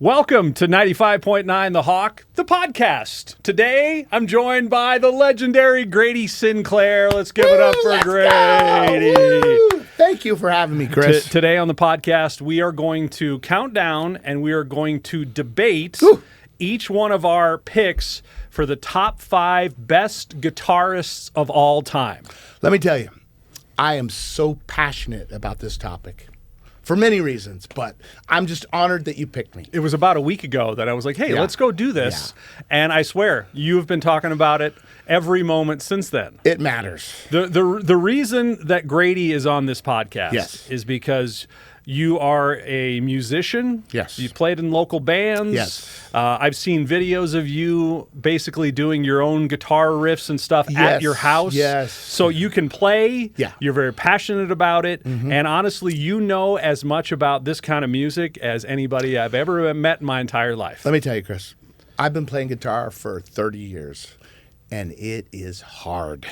Welcome to 95.9 The Hawk, the podcast. Today, I'm joined by the legendary Grady Sinclair. Let's give it up for Grady. Thank you for having me, Chris. Today on the podcast, we are going to count down and we are going to debate each one of our picks for the top 5 best guitarists of all time. Let me tell you, I am so passionate about this topic. For many reasons, but I'm just honored that you picked me. It was about a week ago that I was like, hey, let's go do this. Yeah. And I swear, you've been talking about it every moment since then. It matters. The reason that Grady is on this podcast is because you are a musician. Yes. You've played in local bands. Yes. I've seen videos of you basically doing your own guitar riffs and stuff at your house. Yes. So you can play. Yeah. You're very passionate about it. Mm-hmm. And honestly, you know as much about this kind of music as anybody I've ever met in my entire life. Let me tell you, Chris, I've been playing guitar for 30 years. And it is hard.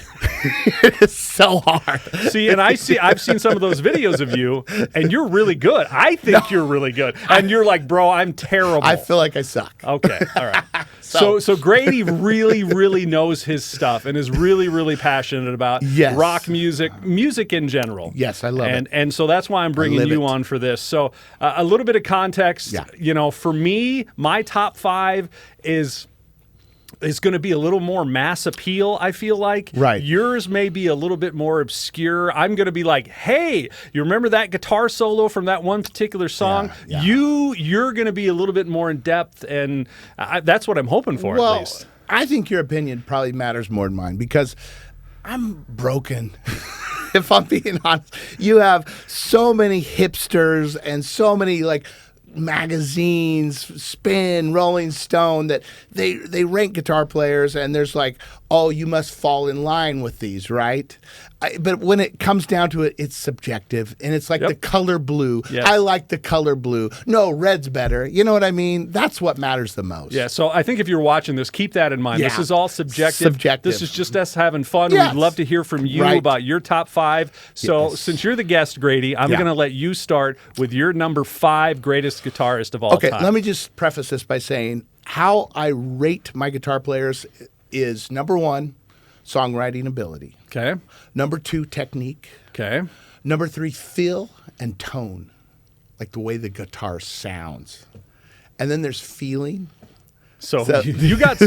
It is so hard. See, and I've seen some of those videos of you, and you're really good. I think you're really good. And you're like, bro, I'm terrible. I feel like I suck. Okay, all right. So Grady really, really knows his stuff and is really, really passionate about rock music in general. Yes, I love it. And so that's why I'm bringing you on for this. So a little bit of context. Yeah. You know, for me, my top 5 is going to be a little more mass appeal, I feel like. Right. Yours may be a little bit more obscure. I'm going to be like, hey, you remember that guitar solo from that one particular song? Yeah. You're going to be a little bit more in depth, and that's what I'm hoping for, at least. I think your opinion probably matters more than mine because I'm broken. If I'm being honest, you have so many hipsters and so many magazines, Spin, Rolling Stone, that they rank guitar players, and there's like, oh, you must fall in line with these, right? But when it comes down to it, it's subjective, and it's like the color blue. Yes. I like the color blue. No, red's better. You know what I mean? That's what matters the most. Yeah, so I think if you're watching this, keep that in mind. Yeah. This is all subjective. This is just us having fun. Yes. We'd love to hear from you about your top 5. So since you're the guest, Grady, I'm going to let you start with your number 5 greatest guitarist of all time. Okay, let me just preface this by saying how I rate my guitar players is number 1, songwriting ability. Okay. Number 2, technique. Okay. Number 3, feel and tone, like the way the guitar sounds. And then there's feeling. So you got,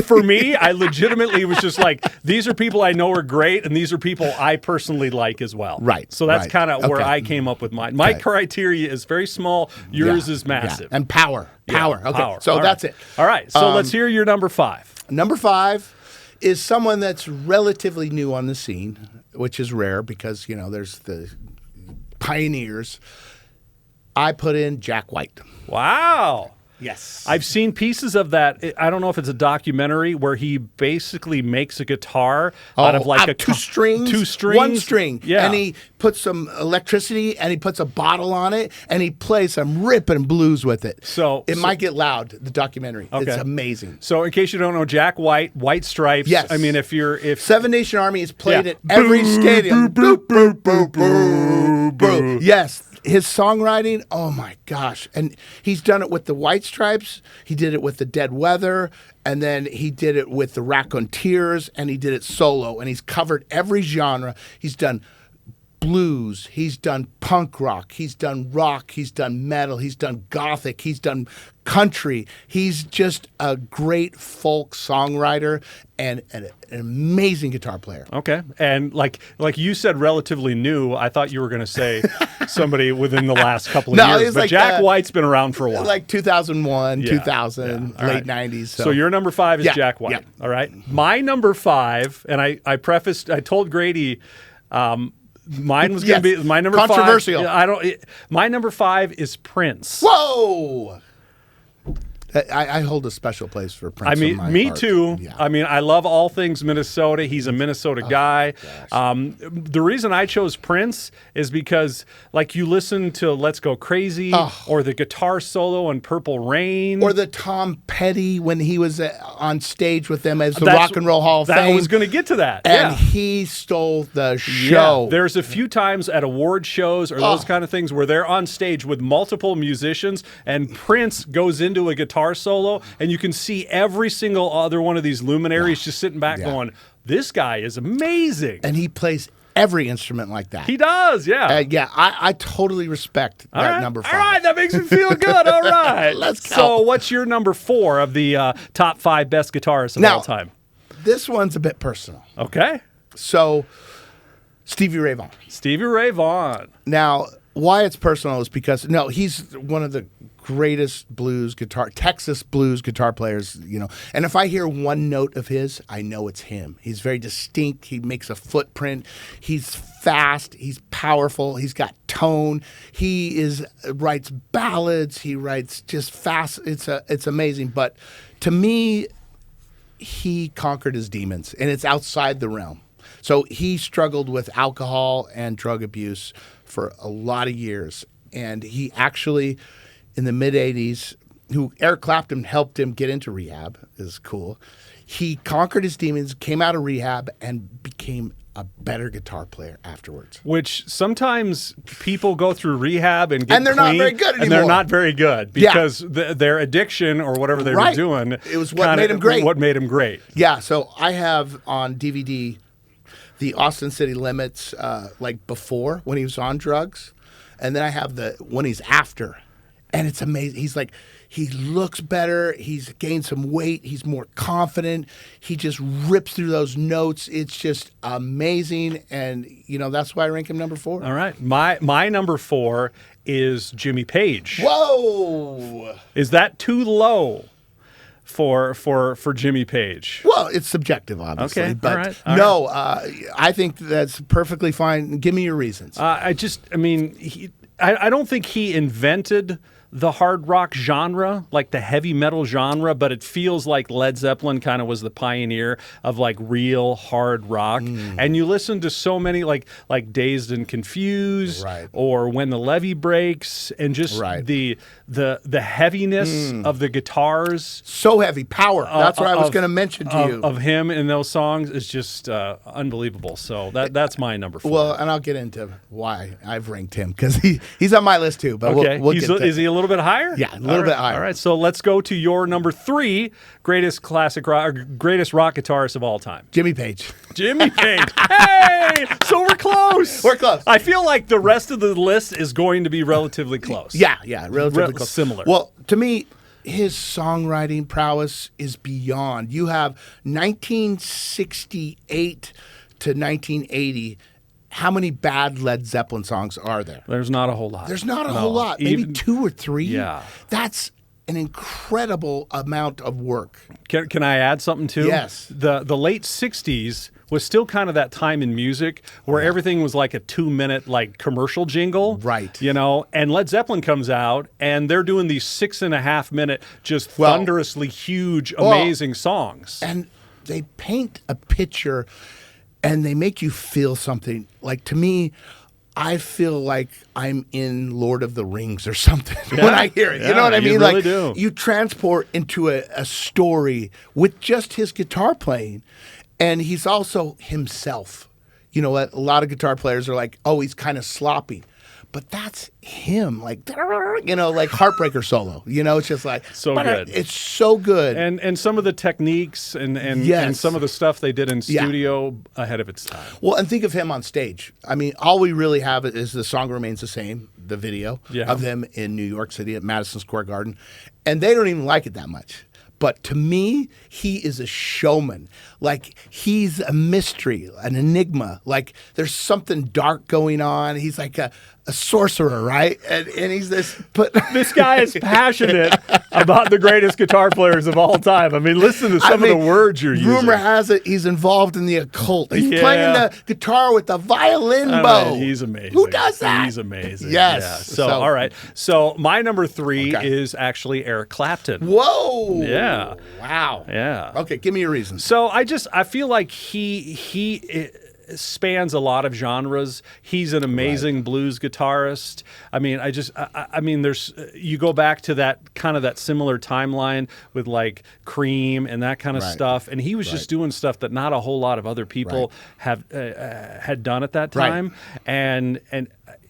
for me, I legitimately was just like, these are people I know are great, and these are people I personally like as well. Right. So that's kind of where I came up with mine. My criteria is very small. Yours is massive. Yeah. And power. Power. Okay. Power. So that's it. All right. So let's hear your number 5. Number 5 is someone that's relatively new on the scene, which is rare because, there's the pioneers. I put in Jack White. Wow. Yes. I've seen pieces of that. I don't know if it's a documentary where he basically makes a guitar out of like two strings, 1 string. Yeah. And he puts some electricity and he puts a bottle on it and he plays some ripping blues with it. So it might get loud, the documentary. Okay. It's amazing. So in case you don't know, Jack White, White Stripes. Yes. I mean, if Seven Nation Army is played at every stadium. Boo, boo, boo, boo, boo. Yes. His songwriting, oh my gosh. And he's done it with the White Stripes. He did it with the Dead Weather. And then he did it with the Raconteurs. And he did it solo. And he's covered every genre. He's done blues. He's done punk rock. He's done rock. He's done metal. He's done gothic. He's done country. He's just a great folk songwriter and an amazing guitar player. Okay. And like you said, relatively new. I thought you were going to say somebody within the last couple of years. But Jack White's been around for a while. Like 2001, 2000, late 90s. So your number 5 is Jack White. Yeah. All right. My number 5, and I told Grady, mine was going to be my number 5. Controversial. My number 5 is Prince. Whoa! I hold a special place for Prince. I mean, in my me heart. too. Yeah. I mean, I love all things Minnesota. He's a Minnesota guy. The reason I chose Prince is because, like, you listen to Let's Go Crazy or the guitar solo on Purple Rain. Or the Tom Petty when he was on stage with them as the Rock and Roll Hall of Fame. I was going to get to that. And he stole the show. Yeah. There's a few times at award shows or those kind of things where they're on stage with multiple musicians and Prince goes into a guitar solo and you can see every single other one of these luminaries just sitting back going, this guy is amazing. And he plays every instrument like that. He does, yeah. I totally respect that number 5. All right, that makes me feel good. All right. Let's go. So what's your number 4 of the top 5 best guitarists of all time? This one's a bit personal. Okay. So, Stevie Ray Vaughan. Stevie Ray Vaughan. Now, why it's personal is because, he's one of the greatest Texas blues guitar players, And if I hear one note of his, I know it's him. He's very distinct. He makes a footprint. He's fast. He's powerful. He's got tone. He writes ballads. He writes just fast. It's amazing. But to me, he conquered his demons, and it's outside the realm. So he struggled with alcohol and drug abuse for a lot of years. And he actually, in the mid-'80s, Eric Clapton helped him get into rehab, is cool. He conquered his demons, came out of rehab, and became a better guitar player afterwards. Which sometimes people go through rehab and they're not very good anymore. And they're not very good because their addiction or whatever they were doing. It was what made him great. What made him great. Yeah, so I have on DVD the Austin City Limits, like before when he was on drugs, and then I have the when he's after, and it's amazing. He's like, he looks better. He's gained some weight. He's more confident. He just rips through those notes. It's just amazing, and that's why I rank him number 4. All right, my number 4 is Jimmy Page. Whoa, is that too low for Jimmy Page? Well, it's subjective, obviously. Okay, but all right. I think that's perfectly fine. Give me your reasons. I don't think he invented the hard rock genre, like the heavy metal genre, but it feels like Led Zeppelin kind of was the pioneer of like real hard rock. And you listen to so many like Dazed and Confused, or When the Levee Breaks, and just the heaviness of the guitars. So heavy, power. That's what I was going to mention to you. Of him in those songs is just unbelievable. So that's my number 4. Well, and I'll get into why I've ranked him because he's on my list too. But we'll get to is he a little bit higher? Yeah, a little bit higher. All right, so let's go to your number 3 greatest rock guitarist of all time. Jimmy Page. Jimmy Page. Hey, so we're close. We're close. I feel like the rest of the list is going to be relatively close. Yeah, relatively close. Similar. Well, to me, his songwriting prowess is beyond. You have 1968 to 1980. How many bad Led Zeppelin songs are there? There's not a whole lot. There's not a whole lot. Maybe 2 or 3. Yeah. That's an incredible amount of work. Can I add something too? Yes. The late 60s was still kind of that time in music where everything was like a 2-minute like commercial jingle. Right. And Led Zeppelin comes out and they're doing these 6.5-minute just thunderously huge, amazing songs. And they paint a picture and they make you feel something. Like, to me, I feel like I'm in Lord of the Rings or something when I hear it. You know what I mean? You really like, do. You transport into a story with just his guitar playing. And he's also himself. A lot of guitar players are like, oh, he's kind of sloppy. But that's him, like Heartbreaker solo. It's just like so good. It's so good, and some of the techniques and some of the stuff they did in studio ahead of its time. Well, and think of him on stage. I mean, all we really have is the song remains the same, the video of them in New York City at Madison Square Garden, and they don't even like it that much. But to me, he is a showman. Like, he's a mystery, an enigma. Like, there's something dark going on. He's like a sorcerer, right? And he's this, but This guy is passionate about the greatest guitar players of all time. I mean, listen to some of the words you're using. Rumor has it he's involved in the occult. He's playing the guitar with a violin bow. He's amazing. Who does that? He's amazing. Yes. Yeah. So, all right. So my number 3 is actually Eric Clapton. Whoa. Yeah. Wow. Yeah. Okay, give me your reasons. So I feel like he spans a lot of genres. He's an amazing blues guitarist. I mean, I mean, there's you go back to that kind of that similar timeline with like Cream and that kind of stuff, and he was just doing stuff that not a whole lot of other people have had done at that time, and.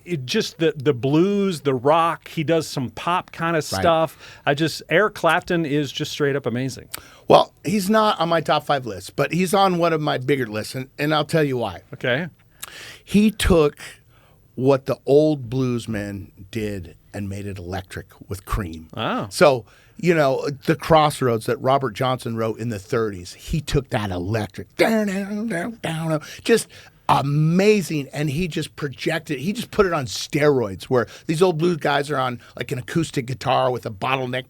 It just the blues, the rock. He does some pop kind of stuff. Eric Clapton is just straight up amazing. Well, he's not on my top 5 list, but he's on one of my bigger lists, and I'll tell you why. Okay. He took what the old bluesmen did and made it electric with Cream. Oh. So, you know, the Crossroads that Robert Johnson wrote in the 30s, he took that electric. Just amazing, and he just projected. He just put it on steroids. Where these old blues guys are on like an acoustic guitar with a bottleneck.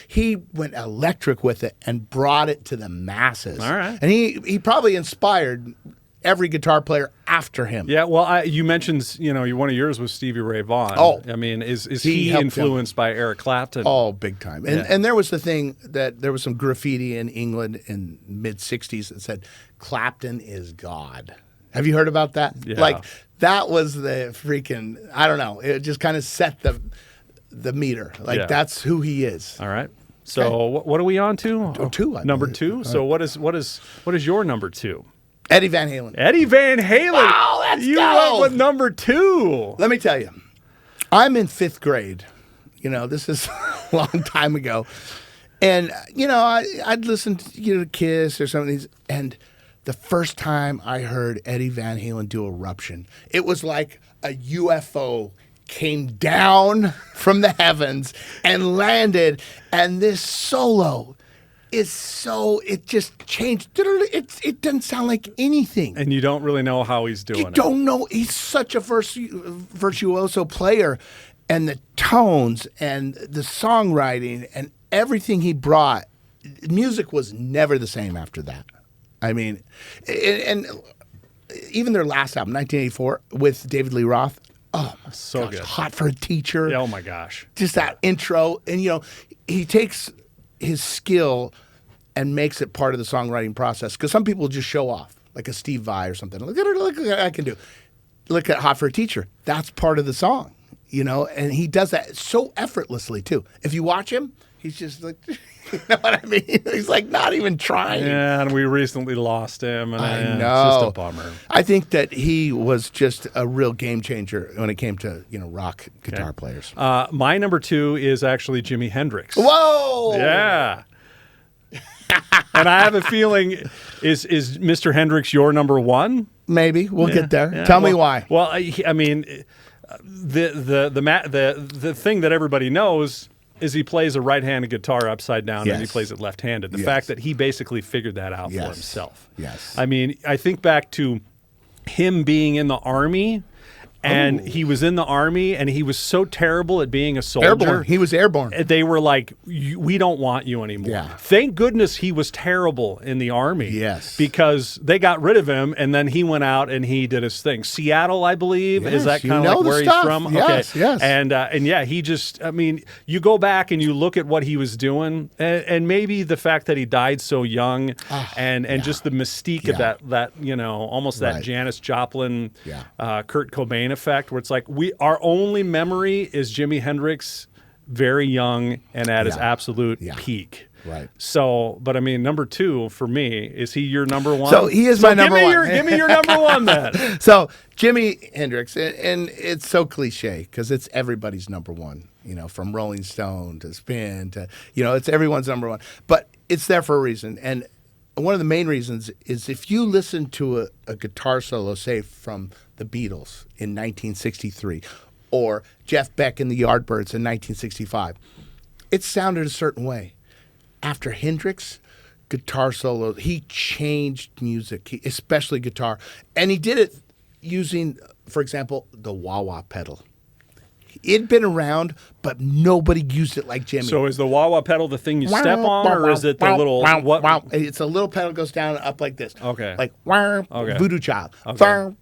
He went electric with it and brought it to the masses. All right, and he probably inspired every guitar player after him. Yeah, well, you mentioned, you know, one of yours was Stevie Ray Vaughan. Oh, I mean, is he influenced by Eric Clapton? Oh, big time. And there was the thing that there was some graffiti in England in mid '60s that said Clapton is God. Have you heard about that? Yeah. Like that was the freaking, I don't know. It just kind of set the meter. Like that's who he is. All right. So what are we on to? Number 2. So what is your number 2? Eddie Van Halen. Eddie Van Halen. Wow, let's you go. went with number 2. Let me tell you, I'm in 5th grade. You know, this is a long time ago. And, you know, I'd listen to Kiss or some of these, and the first time I heard Eddie Van Halen do Eruption, it was like a UFO came down from the heavens and landed, and this solo is it just changed. It doesn't sound like anything. And you don't really know how he's doing it. You don't know. He's such a virtuoso player, and the tones and the songwriting and everything he brought, music was never the same after that. I mean, and even their last album, 1984, with David Lee Roth. Oh, my so gosh, good. Hot for a Teacher. Yeah, oh, my gosh. Just that intro. And, you know, he takes his skill and makes it part of the songwriting process. Because some people just show off, like a Steve Vai or something. Look what I can do. Look at Hot for a Teacher. That's part of the song, you know? And he does that so effortlessly, too. If you watch him, he's just like... You know what I mean? He's like not even trying. Yeah, and we recently lost him. And I know. It's just a bummer. I think that he was just a real game changer when it came to, you know, rock guitar players. My number 2 is actually Jimi Hendrix. Whoa! Yeah. And I have a feeling, is Mr. Hendrix your number 1? Maybe. We'll get there. Yeah. Tell me why. Well, I mean, the thing that everybody knows is he plays a right-handed guitar upside down and he plays it left-handed. The fact that he basically figured that out for himself. Yes. I mean, I think back to him being in the Army. And he was in the Army, and he was so terrible at being a soldier. Airborne. He was airborne. They were like, we don't want you anymore. Yeah. Thank goodness he was terrible in the Army. Yes. Because they got rid of him, and then he went out and he did his thing. Seattle, I believe, is that kind of like where he's from? Yes, okay. yes. And yeah, he just, I mean, you go back and you look at what he was doing, and maybe the fact that he died so young, and just the mystique of that you know, almost that Janis Joplin, Kurt Cobain effect, where it's like our only memory is Jimi Hendrix very young and at his absolute peak. Right. So, but I mean, number 2 for me, is he your number 1? So he is my number 1. Give me your number 1 then. So Jimi Hendrix, and it's so cliche because it's everybody's number 1. You know, from Rolling Stone to Spin to, you know, it's everyone's number 1. But it's there for a reason. And one of the main reasons is if you listen to a guitar solo, say from the Beatles in 1963, or Jeff Beck and the Yardbirds in 1965, it sounded a certain way. After Hendrix, guitar solo, he changed music, especially guitar, and he did it using for example, the wah-wah pedal. It'd been around, but nobody used it like Jimmy. So is the wah-wah pedal the thing you step on, or is it the little... what? It's a little pedal goes down and up like this. Okay. Like, Voodoo Child. Okay.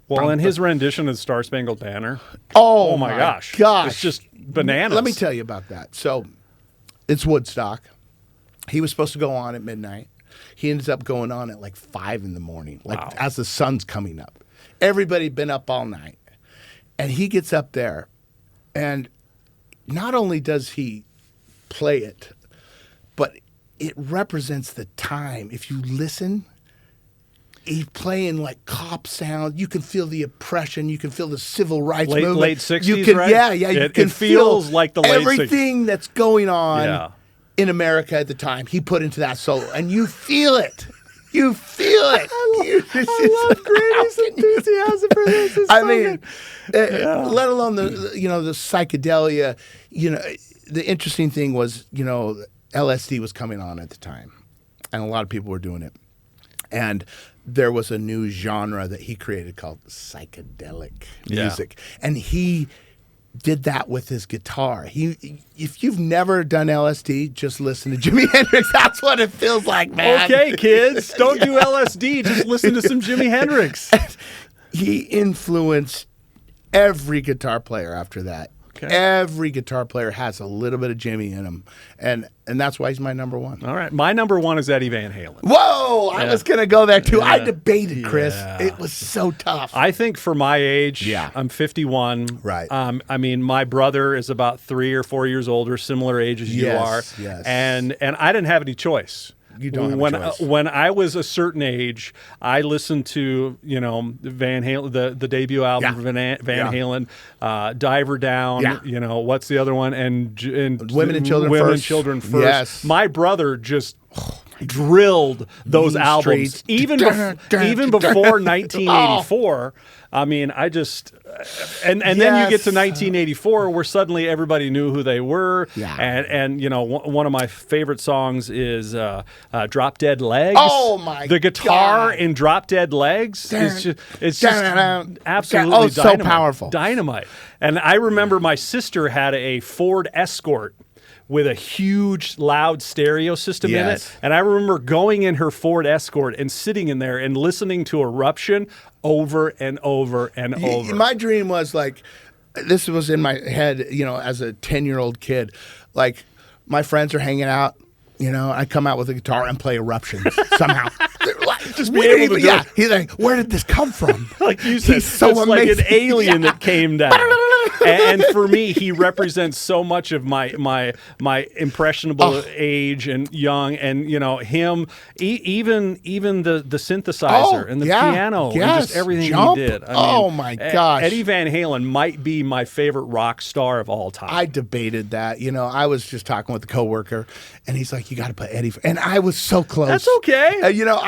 Well, in his rendition of Star Spangled Banner... Oh, my gosh. It's just bananas. Let me tell you about that. So, it's Woodstock. He was supposed to go on at midnight. He ends up going on at like 5 in the morning, like as the sun's coming up. Everybody been up all night. And he gets up there, and not only does he play it, but it represents the time. If you listen, he's playing like cop sound. You can feel the oppression. You can feel the civil rights movement. Late 60s, you can, right? Yeah. You can it feels like the late 60s. Everything that's going on in America at the time, he put into that solo, and you feel it. You feel it. I love Grady's enthusiasm for this. I mean, let alone the psychedelia. The interesting thing was, LSD was coming on at the time, and a lot of people were doing it. And there was a new genre that he created called psychedelic music, and he did that with his guitar. If you've never done LSD, just listen to Jimi Hendrix. That's what it feels like, man. Okay, kids, don't do LSD. Just listen to some Jimi Hendrix. He influenced every guitar player after that. Okay. Every guitar player has a little bit of Jimmy in him, and that's why he's my number one. All right, my number one is Eddie Van Halen. Whoa, I was gonna go there too. I debated, Chris. It was so tough. I think for my age, I'm 51. Right. I mean, my brother is about 3 or 4 years older, similar age as you are. Yes. And I didn't have any choice. You don't have a choice. When I was a certain age, I listened to Van Halen, the debut album of Van Halen, Diver Down. What's the other one? And Women and Children First. Yes. My brother just drilled those albums even before 1984. I mean, I just and then you get to 1984 where suddenly everybody knew who they were. And one of my favorite songs is Drop Dead Legs. Oh my God. The guitar in Drop Dead Legs is just absolutely so powerful. Dynamite. And I remember my sister had a Ford Escort with a huge, loud stereo system in it. And I remember going in her Ford Escort and sitting in there and listening to Eruption over and over and over. My dream was like, this was in my head, as a 10-year-old kid. Like, my friends are hanging out, I come out with a guitar and play Eruption somehow. Just be able to do it. He's like, where did this come from? Like you said, he's so it's amazing. like an alien that came down. And for me, he represents so much of my impressionable age and young, and him, even the synthesizer and the piano and just everything he did. I mean, my gosh, Eddie Van Halen might be my favorite rock star of all time. I debated that. I was just talking with a coworker, and he's like, "You got to put Eddie," and I was so close. That's okay.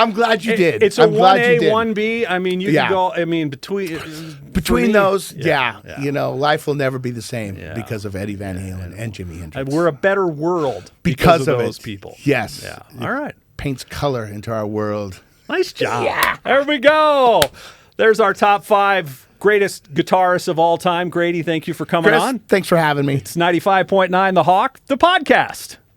I'm glad you did. It's a 1A, 1B. I mean, you can go. I mean, between those, life will never be the same because of Eddie Van Halen and Jimi Hendrix. We're a better world because of those people. Yes. Yeah. All right. Paints color into our world. Nice job. There we go. There's our top 5 greatest guitarists of all time. Grady, thank you for coming on. Thanks for having me. It's 95.9 The Hawk, the podcast.